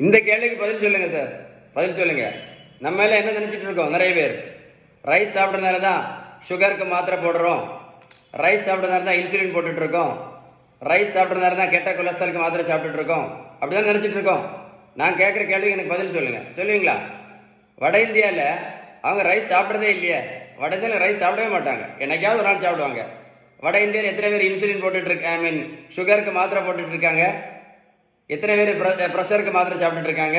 இந்த கேள்விக்கு பதில் சொல்லுங்க சார், பதில் சொல்லுங்க. நம்ம எல்லாம் என்ன நினைச்சிட்டு இருக்கோம்? நிறைய பேர் ரைஸ் சாப்பிட்றதுனால தான் சுகருக்கு மாத்திரை போடுறோம், ரைஸ் சாப்பிட்றதுனால தான் இன்சுலின் போட்டுட்டு இருக்கோம், ரைஸ் சாப்பிட்றதுனால தான் கெட்ட கொலஸ்ட்ராலுக்கு மாத்திரை சாப்பிட்டுட்டு இருக்கோம், அப்படிதான் நினைச்சிட்டு இருக்கோம். நான் கேட்குற கேள்விக்கு எனக்கு பதில் சொல்லுங்க, சொல்லுவீங்களா? வட இந்தியாவில் அவங்க ரைஸ் சாப்பிட்றதே இல்லையே. வட இந்தியாவில் ரைஸ் சாப்பிடவே மாட்டாங்க, என்னைக்காவது ஒரு நாள் சாப்பிடுவாங்க. வட இந்தியாவில் எத்தனை பேர் இன்சுலின் போட்டுட்டு இருக்காங்க, ஐ மீன் சுகருக்கு மாத்திரை போட்டுட்டு இருக்காங்க? எத்தனை பேர் ப்ரெஷருக்கு மாத்திரை சாப்பிட்டுட்டு இருக்காங்க?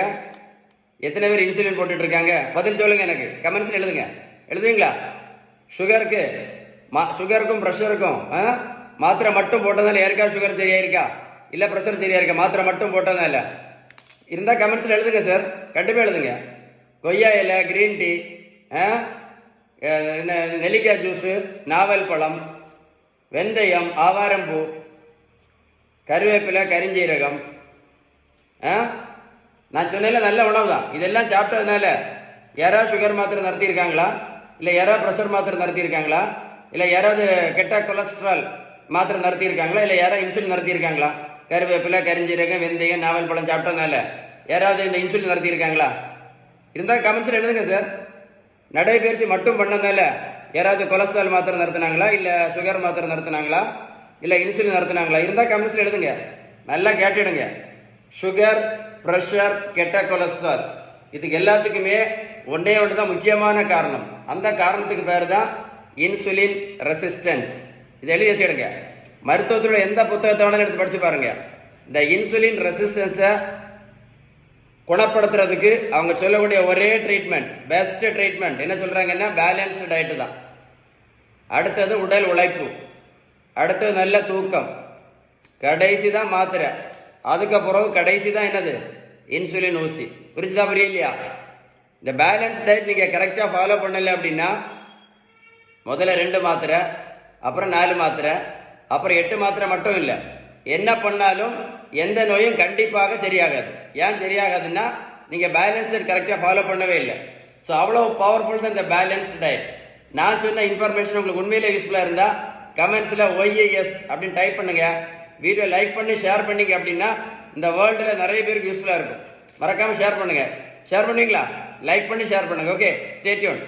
எத்தனை பேர் இன்சுலின் போட்டுட்டு இருக்காங்க? பதில் சொல்லுங்க, எனக்கு கமெண்ட்ஸில் எழுதுங்க. எழுதுவீங்களா? சுகருக்கும் ப்ரெஷருக்கும் மாத்திரை மட்டும் போட்டதால யாருக்கா சுகர் சரியா இருக்கா, இல்லை ப்ரெஷர் சரியா இருக்கா? மாத்திரை மட்டும் போட்டதால இருந்தால் கமெண்ட்ஸில் எழுதுங்க சார், கண்டிப்பாக எழுதுங்க. கொய்யா இலை, கிரீன் டீ, நெல்லிக்காய் ஜூஸு, நாவல் பழம், வெந்தயம், ஆவாரம்பூ, கருவேப்பிலை, கரிஞ்சீரகம், நான் சொன்னேன்ல நல்ல உணவு தான். இதெல்லாம் சாப்பிட்டதுனால யாராவது சுகர் மாத்திரை நடத்தியிருக்காங்களா, இல்லை யாராவது ப்ரெஷர் மாத்திரை நடத்தியிருக்காங்களா, இல்லை யாராவது கெட்ட கொலஸ்ட்ரால் மாத்திரை நடத்தியிருக்காங்களா, இல்லை யாராவது இன்சுலின் நடத்தியிருக்காங்களா? கருவேப்பிலை, கரிஞ்சீரகம், வெந்தயம், நாவல் பழம் சாப்பிட்டதுனால யாராவது இந்த இன்சுலின் நடத்தியிருக்காங்களா? இருந்தால் கமெண்ட்ஸில் எழுதுங்க சார். நடைபயிற்சி மட்டும் பண்ணதுனால யாராவது கொலஸ்ட்ரால் மாத்திரை நடத்தினாங்களா, இல்லை சுகர் மாத்திரை நடத்தினாங்களா, இல்லை இன்சுலின் நடத்தினாங்களா? இருந்தால் கமெண்ட்ஸில் எழுதுங்க, நல்லா கேட்டுடுங்க. சுகர், ப்ரெஷர், கெட்ட கொலஸ்ட்ரால், இதுக்கு எல்லாத்துக்குமே ஒன்றே ஒன்று தான் முக்கியமான காரணம். அந்த காரணத்துக்கு பேர் தான் இன்சுலின் ரெசிஸ்டன்ஸ். இதை எழுதி வச்சுடுங்க. மருத்துவத்தோட எந்த புத்தகத்தை வேணாலும் எடுத்து படிச்சு பாருங்க. இந்த இன்சுலின் ரெசிஸ்டன்ஸை குணப்படுத்துறதுக்கு அவங்க சொல்லக்கூடிய ஒரே ட்ரீட்மெண்ட், பெஸ்ட் ட்ரீட்மெண்ட் என்ன சொல்றாங்கன்னா பேலன்ஸ்டு டயட்டு தான். அடுத்தது உடல் உழைப்பு, அடுத்தது நல்ல தூக்கம், கடைசி தான் மாத்திரை, அதுக்கப்புறம் கடைசி தான் என்னது, இன்சுலின் ஊசி. புரிஞ்சுதா, புரியலையா? இந்த பேலன்ஸ் டயட் நீங்கள் கரெக்டாக ஃபாலோ பண்ணலை அப்படின்னா முதல்ல 2 மாத்திரை, அப்புறம் 4 மாத்திரை, அப்புறம் 8 மாத்திரை மட்டும் இல்லை, என்ன பண்ணாலும் எந்த நோயும் கண்டிப்பாக சரியாகாது. ஏன் சரியாகாதுன்னா நீங்கள் பேலன்ஸ் டயட் கரெக்டாக ஃபாலோ பண்ணவே இல்லை. ஸோ அவ்வளோ பவர்ஃபுல் தான் இந்த பேலன்ஸ்டு டயட். நான் சொன்ன இன்ஃபர்மேஷன் உங்களுக்கு உண்மையிலே யூஸ்ஃபுல்லாக இருந்தால் கமெண்ட்ஸில் OAS அப்படின்னு டைப் பண்ணுங்க. வீடியோ லைக் பண்ணி ஷேர் பண்ணிங்க அப்படின்னா இந்த வேர்ல்டில் நிறைய பேருக்கு யூஸ்ஃபுல்லாக இருக்கும். மறக்காமல் ஷேர் பண்ணுங்கள். ஷேர் பண்ணுவீங்களா? லைக் பண்ணி ஷேர் பண்ணுங்கள். Okay, stay tune.